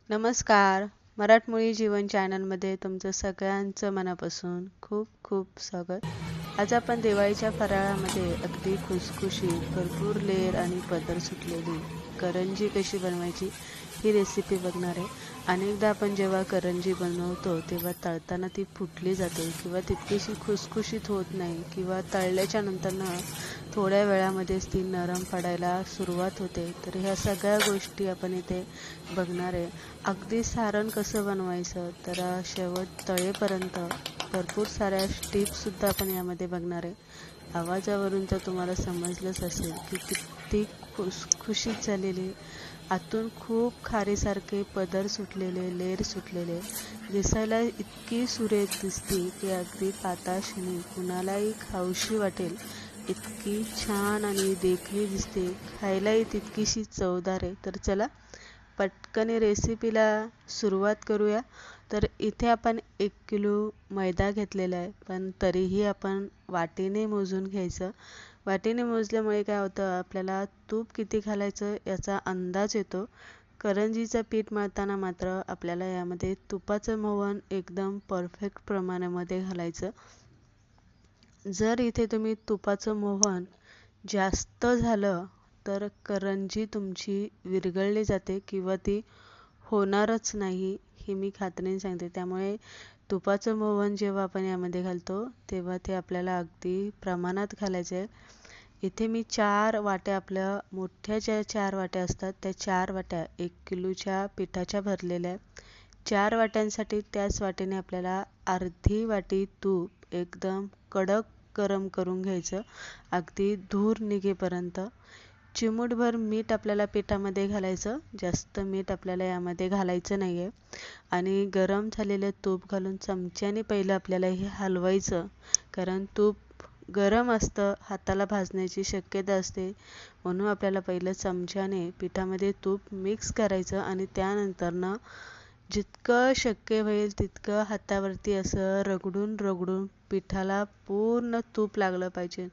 नमस्कार. मराठमोळी जीवन चॅनलमध्ये तुमचं सगळ्यांचं मनापासून खूप खूप स्वागत. आज आपण दिवाळीच्या फराळामध्ये अगदी खुसखुशीत, भरपूर लेयर आणि पदर सुटलेली करंजी कशी बनवायची ही रेसिपी बघणार आहे. अनेकदा आपण जेव्हा करंजी बनवतो तेव्हा तळताना ती फुटली जाते किंवा तितकीशी खुसखुशीत होत नाही किंवा तळल्याच्या नंतरनं थोड्या वेळामध्येच ती नरम पडायला सुरुवात होते. तर ह्या सगळ्या गोष्टी आपण इथे बघणार आहे. अगदी सारण कसं बनवायचं तर शेवट तळेपर्यंत भरपूर साऱ्या टिप्ससुद्धा आपण यामध्ये बघणार आहे. आवाजावरून तर तुम्हाला समजलंच असेल की किती खुसखुशीत झालेली, आतून खूप खारीसारखे पदर सुटलेले, लेर सुटलेले, दिसायला इतकी सुरेख दिसते की अगदी पाताळक्षणी कुणालाही खाऊशी वाटेल इतकी छान आणि देखणी दिसते. खायलाही तितकीशी चवदार आहे. तर चला पटकन रेसिपीला सुरुवात करूया. तर इथे आपण 1 किलो मैदा घेतलेला आहे, पण तरीही आपण वाटीने मोजून घ्यायचं. वाटीने मोजल्यामुळे काय होतं, आपल्याला तूप किती घालायचं याचा अंदाज येतो. करंजीचं पीठ मळताना मात्र आपल्याला यामध्ये तुपाचं मोहन एकदम परफेक्ट प्रमाणामध्ये घालायचं. जर इथे तुम्ही तुपाचं मोहन जास्त झालं तर करंजी तुमची विरघळली जाते किंवा ती होणारच नाही, हे मी खात्रीने सांगते. त्यामुळे तुपाचं मोहन जेव्हा आपण यामध्ये घालतो तेव्हा ते आपल्याला अगदी प्रमाणात घालायचं आहे. इथे मी 4 वाट्या, आपल्या मोठ्या ज्या 4 वाट्या असतात त्या 4 वाट्या 1 किलोच्या पिठाच्या भरलेल्या आहे. 4 वाट्यांसाठी त्याच वाटीने आपल्याला अर्धी वाटी तूप एकदम कडक गरम करून घ्यायचं, अगदी धूर निघेपर्यंत. चिमूटभर मीठ आपल्याला पिठामध्ये घालायचं, जास्त मीठ आपल्याला यामध्ये घालायचं नाही आहे. आणि गरम झालेलं तूप घालून चमच्याने पहिलं आपल्याला हे हलवायचं, कारण तूप गरम असतं, हाताला भाजण्याची शक्यता असते. म्हणून आपल्याला पहिलं चमच्याने पिठामध्ये तूप मिक्स करायचं आणि त्यानंतरनं जितकं शक्य होईल तितकं हातावरती असं रगडून रगडून पिठाला पूर्ण तूप लागलं पाहिजे.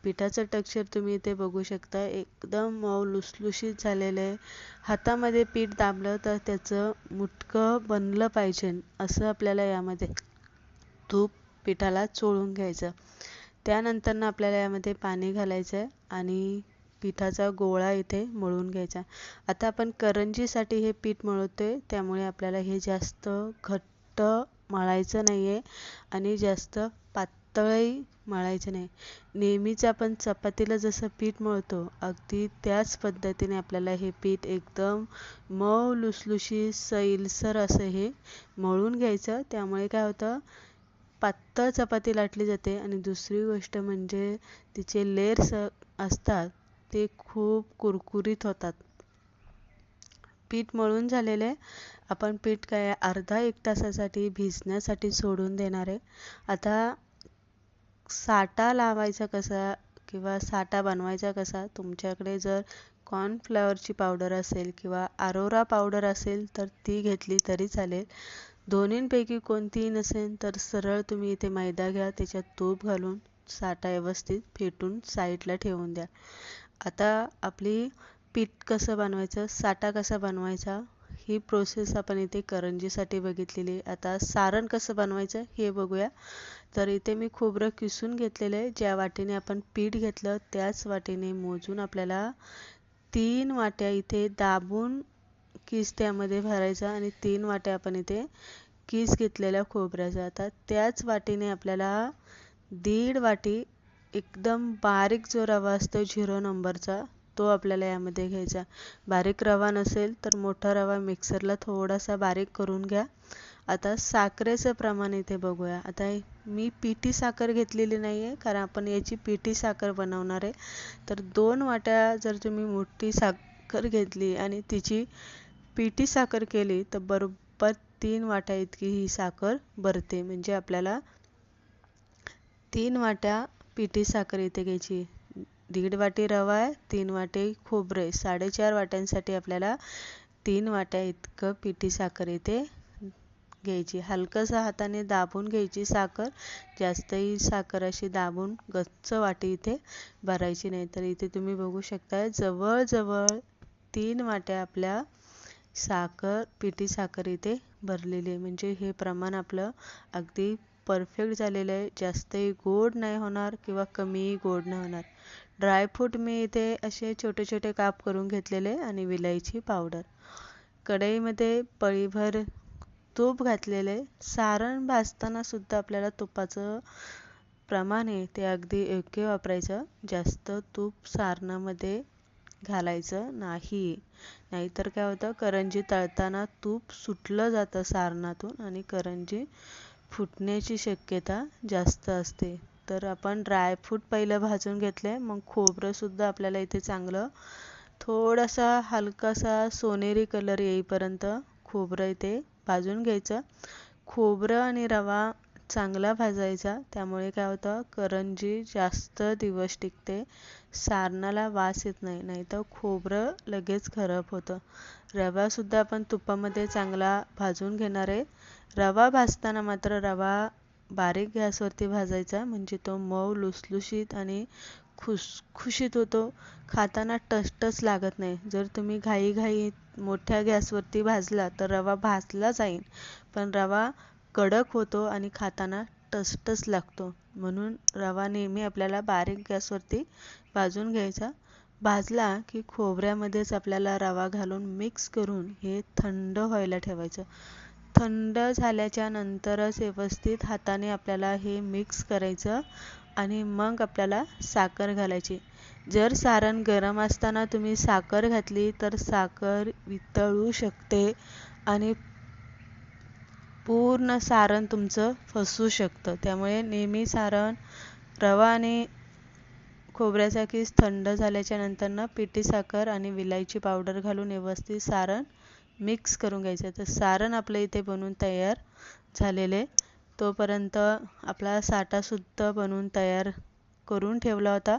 पिठाचं टेक्स्चर तुम्ही इथे बघू शकता, एकदम मऊ लुसलुशीत झालेलं आहे. हातामध्ये पीठ दाबलं तर त्याचं मुटकं बनलं पाहिजे, असं आपल्याला यामध्ये तूप पिठाला चोळून घ्यायचं. त्यानंतरनं आपल्याला यामध्ये पाणी घालायचं आहे आणि पिठाचा गोळा इथे मळून घ्यायचा. आता आपण करंजीसाठी हे पीठ मळतोय, त्यामुळे आपल्याला हे जास्त घट्ट मळायचं नाही आहे आणि जास्त पातळही मळायचं नाही. नेहमीच आपण चपातीला जसं पीठ मळतो अगदी त्याच पद्धतीने आपल्याला हे पीठ एकदम मऊ लुसलुशीत सैलसर असं हे मळून घ्यायचं. त्यामुळे काय होतं, पातळ चपाती लाटली जाते आणि दुसरी गोष्ट म्हणजे तिचे लेयर्स असतात ते खूप कुरकुरीत होतात. पीठ मळून झालेले आपण पीठ काय अर्धा 1 तासासाठी भिजण्यासाठी सोडून देणार आहे. आता साठा लावायचा कसा किंवा साठा बनवायचा कसा, तुमच्याकडे जर कॉर्नफ्लॉवरची पावडर असेल किंवा अरोरा पावडर असेल तर ती घेतली तरी चालेल. दोन्हींपैकी कोणतीही नसेल तर सरळ तुम्ही इथे मैदा घ्या, त्याच्यात तूप घालून साठा व्यवस्थित फेटून साईडला ठेवून द्या. आता आपली पीठ कसं बनवायचं, साठा कसा बनवायचा, ही प्रोसेस आपण इथे करंजीसाठी बघितलेली. आता सारण कसं बनवायचं हे बघूया. तर इथे मी खोबरं किसून घेतलेलं आहे. ज्या वाटीने आपण पीठ घेतलं त्याच वाटीने मोजून आपल्याला 3 वाट्या इथे दाबून किस त्यामध्ये भरायचा आणि 3 वाट्या आपण इथे किस घेतलेल्या खोबऱ्याचा. आता त्याच वाटीने आपल्याला 1.5 वाटी एकदम बारीक जो रवा असतो 0 नंबरचा, तो आपल्याला यामध्ये घ्यायचा. बारीक रवा नसेल तर मोठा रवा मिक्सरला थोडासा बारीक करून घ्या. आता साखरेचं प्रमाण इथे बघूया. आता मी पिठी साखर घेतलेली नाही आहे, कारण आपण याची पिठी साखर बनवणार आहे. तर 2 वाट्या जर तुम्ही मोठी साखर घेतली आणि तिची पिठी साखर केली तर बरोबर 3 वाट्या इतकी ही साखर भरते. म्हणजे आपल्याला 3 वाट्या पिठी साखर इथे घ्यायची. 1.5 वाटी रवा आहे, 3 वाटे खोबरे, 4.5 वाट्यांसाठी आपल्याला 3 वाट्या इतकं पिठी साखर इथे घ्यायची. हलकंसं हाताने दाबून घ्यायची साखर, जास्तही साखर अशी दाबून गच्च वाटी इथे भरायची नाही. तर इथे तुम्ही बघू शकता जवळजवळ 3 वाट्या आपल्या साखर, पिठी साखर इथे भरलेली आहे. म्हणजे हे प्रमाण आपलं अगदी परफेक्ट झालेलं आहे. जास्तही गोड नाही होणार किंवा कमीही गोड नाही होणार. ड्रायफ्रूट मी इथे असे छोटे छोटे काप करून घेतलेले आणि विलायची पावडर. कढईमध्ये पळीभर तूप घातलेले. सारण भाजताना सुद्धा आपल्याला तुपाचं प्रमाण आहे ते अगदी योग्य वापरायचं. जास्त तूप सारणामध्ये घालायचं नाही. नाहीतर काय होतं, करंजी तळताना तूप सुटलं जातं सारणातून आणि करंजी फुटण्याची शक्यता जास्त असते. तर आपण ड्रायफ्रूट पहिलं भाजून घेतले, मग खोबरंसुद्धा आपल्याला इथे चांगलं थोडासा हलकासा सोनेरी कलर येईपर्यंत खोबरं इथे भाजून घ्यायचं. खोबरं आणि रवा चांगला भाजायचा. त्यामुळे काय होतं, करंजी जास्त दिवस टिकते. सारणाला वास येत नाही, नाहीतर खोबरं लगेच खराब होतं. रवासुद्धा आपण तुपामध्ये चांगला भाजून घेणार आहे. रवा भाजताना मात्र रवा बारीक गॅसवरती भाजायचा, म्हणजे तो मऊ लुसलुशीत आणि खुसखुशीत होतो. खाताना टचटच लागत नाही. जर तुम्ही घाईघाईत मोठ्या गॅसवरती भाजला तर रवा भाजला जाईल, पण रवा कडक होतो आणि खाताना टचटच लागतो. म्हणून रवा नेहमी आपल्याला बारीक गॅसवरती भाजून घ्यायचा. भाजला की खोबऱ्यामध्येच आपल्याला रवा घालून मिक्स करून हे थंड व्हायला ठेवायचं. थंड झाल्याच्या नंतरच व्यवस्थित हाताने आपल्याला हे मिक्स करायचं आणि मग आपल्याला साखर घालायची. जर सारण गरम असताना तुम्ही साखर घातली तर साखर वितळू शकते आणि पूर्ण सारण तुमचं फसू शकतं. त्यामुळे नेहमी सारण रवा आणि खोबऱ्याचा किस थंड झाल्याच्या नंतर पिठी साखर आणि विलायची पावडर घालून व्यवस्थित सारण मिक्स करून घ्यायचं. तर सारण आपलं इथे बनवून तयार झालेले. तोपर्यंत आपला साठासुद्धा बनवून तयार करून ठेवला होता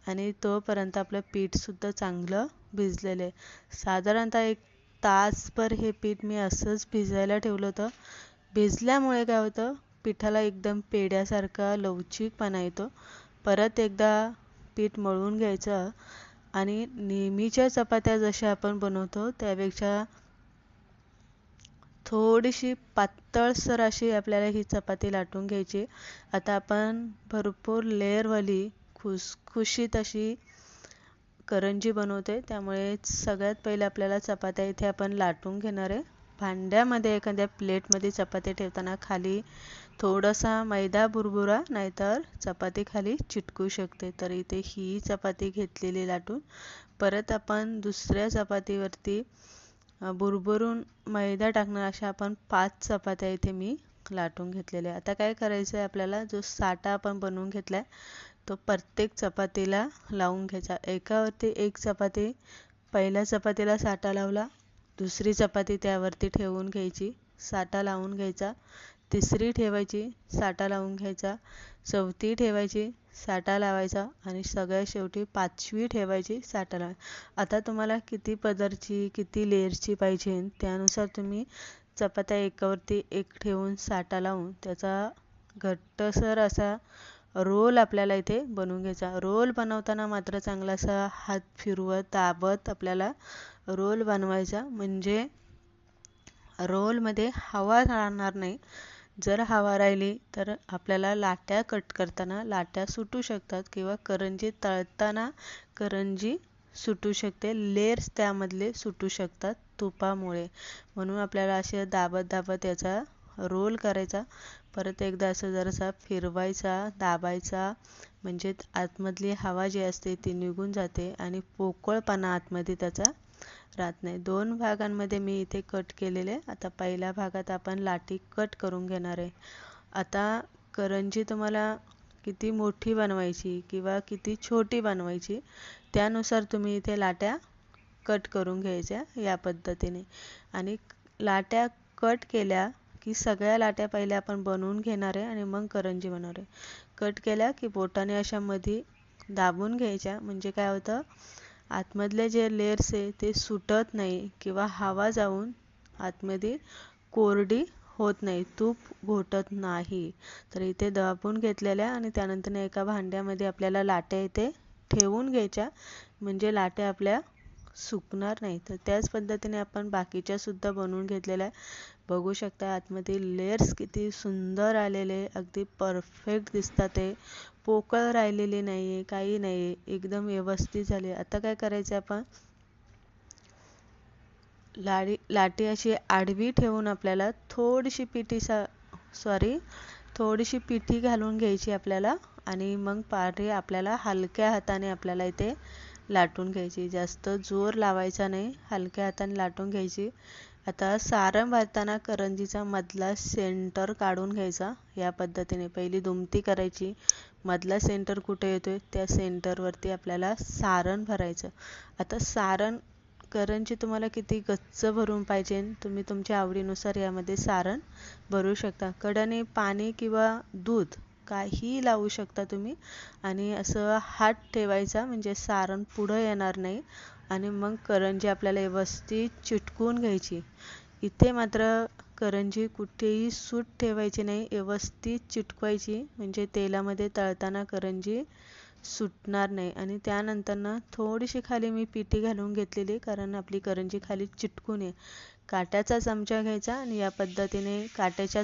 आणि तोपर्यंत आपलं पीठसुद्धा चांगलं भिजलेलं आहे. साधारणतः 1 तासभर हे पीठ मी असंच भिजायला ठेवलं होतं. भिजल्यामुळे काय होतं, पिठाला एकदम पेड्यासारखा लवचिकपणा येतो. परत एकदा पीठ मळून घ्यायचं आणि नेहमीच्या चपात्या जशा आपण बनवतो त्यापेक्षा थोडीशी पातळसर अशी आपल्याला ही चपाती लाटून घ्यायची. आता आपण भरपूर लेअरवाली खुसखुशीत अशी करंजी बनवते. त्यामुळे सगळ्यात पहिले आपल्याला चपात्या इथे आपण लाटून घेणार आहे. भांड्यामध्ये एखाद्या प्लेटमध्ये चपाती ठेवताना खाली थोडासा मैदा बुरबुरा, नाहीतर चपाती खाली चिटकू शकते. तर इथे ही चपाती घेतलेली लाटून परत आपण दुसऱ्या चपातीवरती बुरबुरून मैदा टाकणार अशा आपण 5 चपात्या इथे मी लाटून घेतलेल्या. आता काय करायचं आहे, आपल्याला जो साठा आपण बनवून घेतलाय तो प्रत्येक चपातीला लावून घ्यायचा. एकावरती एक चपाती, पहिल्या चपातीला साठा लावला, दुसरी चपाती त्यावरती ठेवून घ्यायची, साठा लावून घ्यायचा, तिसरी ठेवायची, साठा लावून घ्यायचा, चौथी ठेवायची, साठा लावायचा आणि सगळ्यात शेवटी 5वी ठेवायची, साठा लावायचा. आता तुम्हाला किती पदरची, किती लेयरची पाहिजे त्यानुसार तुम्ही चपात्या एकावरती एक ठेवून साठा लावून त्याचा घट्टसर असा रोल आपल्याला इथे बनवून घ्यायचा. रोल बनवताना मात्र चांगला असा हात फिरवत दाबत आपल्याला रोल बनवायचा, म्हणजे रोलमध्ये हवा राहणार नाही. जर हवा राहिली तर आपल्याला लाट्या कट करताना लाट्या सुटू शकतात किंवा करंजी तळताना करंजी सुटू शकते. लेयर्स त्यामधले सुटू शकतात तुपामुळे. म्हणून आपल्याला असे दाबत दाबत याचा रोल करायचा. परत एकदा असं जरासा फिरवायचा, दाबायचा, म्हणजे आतमधली हवा जी असते ती निघून जाते आणि पोकळपणा आतमध्ये त्याचा राहत नाही. 2 भागांमध्ये मी इथे कट केलेले. आता पहिल्या भागात आपण लाटी कट करून घेणार आहे. आता करंजी तुम्हाला किती मोठी बनवायची किंवा किती छोटी बनवायची त्यानुसार तुम्ही इथे लाट्या कट करून घ्यायच्या या पद्धतीने. आणि लाट्या कट केल्या की सगळ्या लाट्या पहिल्या आपण बनवून घेणार आहे आणि मग करंजी बनवणार आहे. कट केल्या की बोटाने अशा मध्ये दाबून घ्यायच्या, म्हणजे काय होतं, आतमधले जे लेयर्स आहे ते सुटत नाही किंवा हवा जाऊन आतमध्ये कोरडी होत नाही, तूप घोटत नाही. तर इथे दाबून घेतलेल्या आणि त्यानंतर एका भांड्यामध्ये आपल्याला लाट्या इथे ठेवून घ्यायच्या, म्हणजे लाट्या आपल्या सुकणार नाही. तर त्याच पद्धतीने आपण बाकीच्या सुद्धा बनवून घेतलेल्या आहे. बघू शकता आतमध्ये लेयर्स किती सुंदर आलेले, अगदी परफेक्ट दिसतात ते, पोकळ राहिलेली नाही आहे, काही नाही आहे, एकदम व्यवस्थित झाले. आता काय करायचं आपण लाटी अशी आडवी ठेवून आपल्याला थोडीशी पिठी घालून घ्यायची आपल्याला आणि मग पाठी आपल्याला हलक्या हाताने आपल्याला इथे लाटून घ्यायची. जास्त जोर लावायचा नाही, हलक्या हाताने लाटून घ्यायची. आता सारण भरताना करंजीचा मधला सेंटर काढून घ्यायचा. या पद्धतीने पहिली दुमती करायची, मधला सेंटर कुठे येतोय त्या सेंटरवरती आपल्याला सारण भरायचं. आता सारण करंजी तुम्हाला किती गच्च भरून पाहिजे तुम्ही तुमच्या आवडीनुसार यामध्ये सारण भरू शकता. कडाने पाणी किंवा दूध काही लावू शकता तुम्ही आणि असं हात ठेवायचा म्हणजे सारण पुढं येणार नाही आणि मग करंजी आपल्याला व्यवस्थित चिटकून घ्यायची. इथे मात्र करंजी कुठेही सूट ठेवायची नाही, व्यवस्थित चिटकवायची म्हणजे तेलामध्ये तळताना करंजी सुटणार नाही. आणि त्यानंतर थोडीशी खाली मी पिठी घालून घेतलेली कारण आपली करंजी खाली चिटकू नये. काट्याचा चमचा घ्यायचा आणि या पद्धतीने काट्याच्या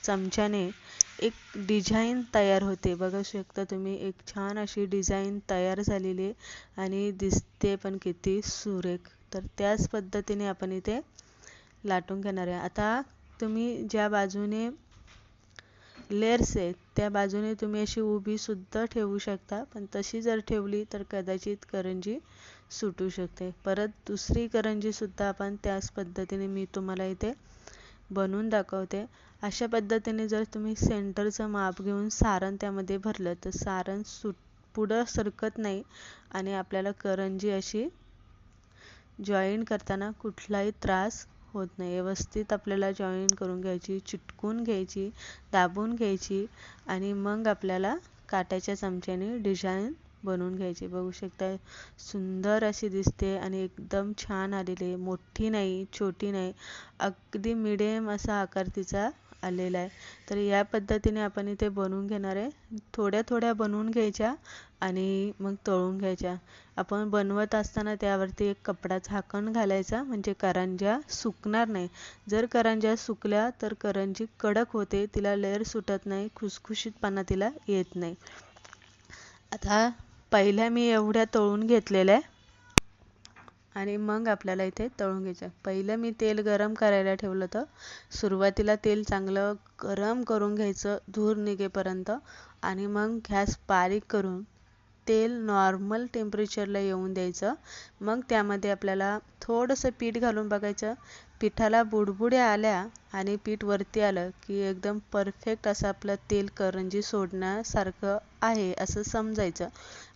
चमच्याने एक डिझाईन तयार होते. बघू शकता तुम्ही एक छान अशी डिझाईन तयार झालेली आहे आणि दिसते पण किती सुरेख. तर त्याच पद्धतीने आपण इथे लाटून घेणार आहे. आता तुम्ही ज्या बाजूने लेयर्स आहेत त्या बाजूने तुम्ही अशी उभी सुद्धा ठेवू शकता, पण तशी जर ठेवली तर कदाचित करंजी सुटू शकते. परत दुसरी करंजी सुद्धा आपण त्याच पद्धतीने मी तुम्हाला इथे बनवून दाखवते. अशा पद्धतीने जर तुम्ही सेंटरचं माप घेऊन सारण त्यामध्ये भरलं तर सारण पुढं सरकत नाही आणि आपल्याला करंजी अशी जॉईन करताना कुठलाही त्रास होत नाही. व्यवस्थित आपल्याला जॉईन करून घ्यायची, चिटकून घ्यायची, दाबून घ्यायची आणि मग आपल्याला काट्याच्या चमच्याने डिझाईन बनवून घ्यायची. बघू शकता सुंदर अशी दिसते आणि एकदम छान आलेली आहे. मोठी नाही, छोटी नाही, अगदी मिडियम असा आकार तिचा आलेला आहे. तर या पद्धतीने आपण इथे बनवून घेणार आहे. थोड्या थोड्या बनवून घ्यायच्या आणि मग तळून घ्यायच्या. आपण बनवत असताना त्यावरती एक कपडा झाकण घालायचा म्हणजे करंज्या सुकणार नाही. जर करंज्या सुकल्या तर करंजी कडक होते, तिला लेअर सुटत नाही, खुसखुशीतपणा तिला येत नाही. आता पहिल्या मी एवढ्या तळून घेतलेल्या आहे आणि मग आपल्याला इथे तळून घ्यायचं. पहिलं मी तेल गरम करायला ठेवलं होतं. सुरुवातीला तेल चांगलं गरम करून घ्यायचं धूर निघेपर्यंत आणि मग गॅस बारीक करून तेल नॉर्मल टेम्परेचरला येऊन द्यायचं. मग त्यामध्ये आपल्याला थोडंसं पीठ घालून बघायचं. पिठाला बुडबुड्या आल्या आणि पीठ वरती आलं की एकदम परफेक्ट असं आपलं तेल करंजी सोडण्यासारखं आहे असं समजायचं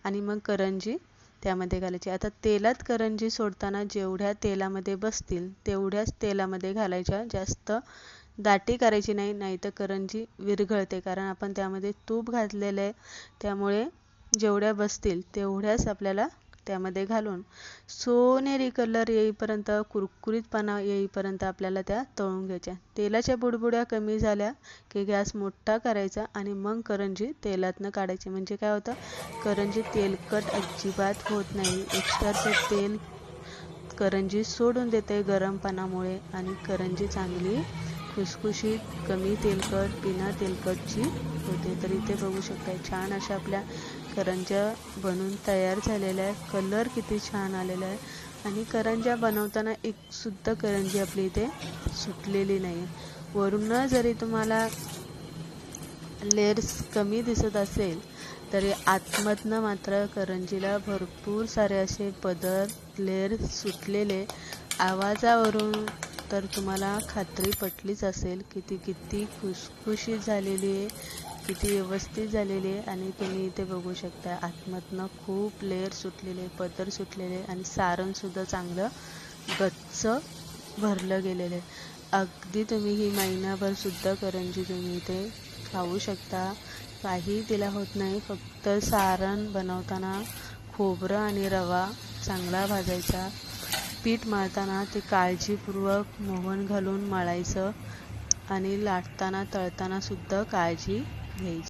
आणि मग करंजी त्यामध्ये घालायची. आता तेलात करंजी सोडताना जेवढ्या तेलामध्ये बसतील तेवढ्याच तेलामध्ये घालायच्या, जास्त दाटी करायची नाही, नाहीतर करंजी विरघळते कारण आपण त्यामध्ये तूप घातलेलं आहे. त्यामुळे जेवढ्या बसतील तेवढ्याच आपल्याला त्यामध्ये घालून सोनेरी कलर येईपर्यंत, कुरकुरीतपणा येईपर्यंत आपल्याला त्या तळून घ्यायच्या. तेलाच्या बुडबुड्या कमी झाल्या की गॅस मोठा करायचा आणि मग करंजी तेलातनं काढायची. म्हणजे काय होतं, करंजी तेलकट अजिबात होत नाही. एक्स्ट्राचं तेल करंजी सोडून देते गरमपणामुळे आणि करंजी चांगली खुसखुशीत, कमी तेलकट, बिना तेलकटची होते. तर इथे बघू शकता छान अशा आपल्या करंज्या बनून तयार झालेल्या आहे. कलर किती छान आलेला आहे आणि करंज्या बनवताना एक सुद्धा करंजी आपली इथे सुटलेली नाही. वरून जरी तुम्हाला लेयर्स कमी दिसत असेल तरी आतमधनं मात्र करंजीला भरपूर सारे असे पदर लेयर सुटलेले. आवाजावरून तर तुम्हाला खात्री पटलीच असेल की ती किती खुसखुशीत झालेली आहे, किती व्यवस्थित झालेली आहे. आणि तुम्ही इथे बघू शकता आतमधनं खूप लेयर सुटलेले, पदर सुटलेले आणि सारणसुद्धा चांगलं गच्च भरलं गेलेलं आहे. अगदी तुम्ही ही महिनाभर सुद्धा करंजी तुम्ही इथे खाऊ शकता, काही तिला होत नाही. फक्त सारण बनवताना खोबरं आणि रवा चांगला भाजायचा. पीठ मळताना ते काळजीपूर्वक मोहन घालून मळायचं आणि लाटताना तळताना सुद्धा काळजी घ्यायची.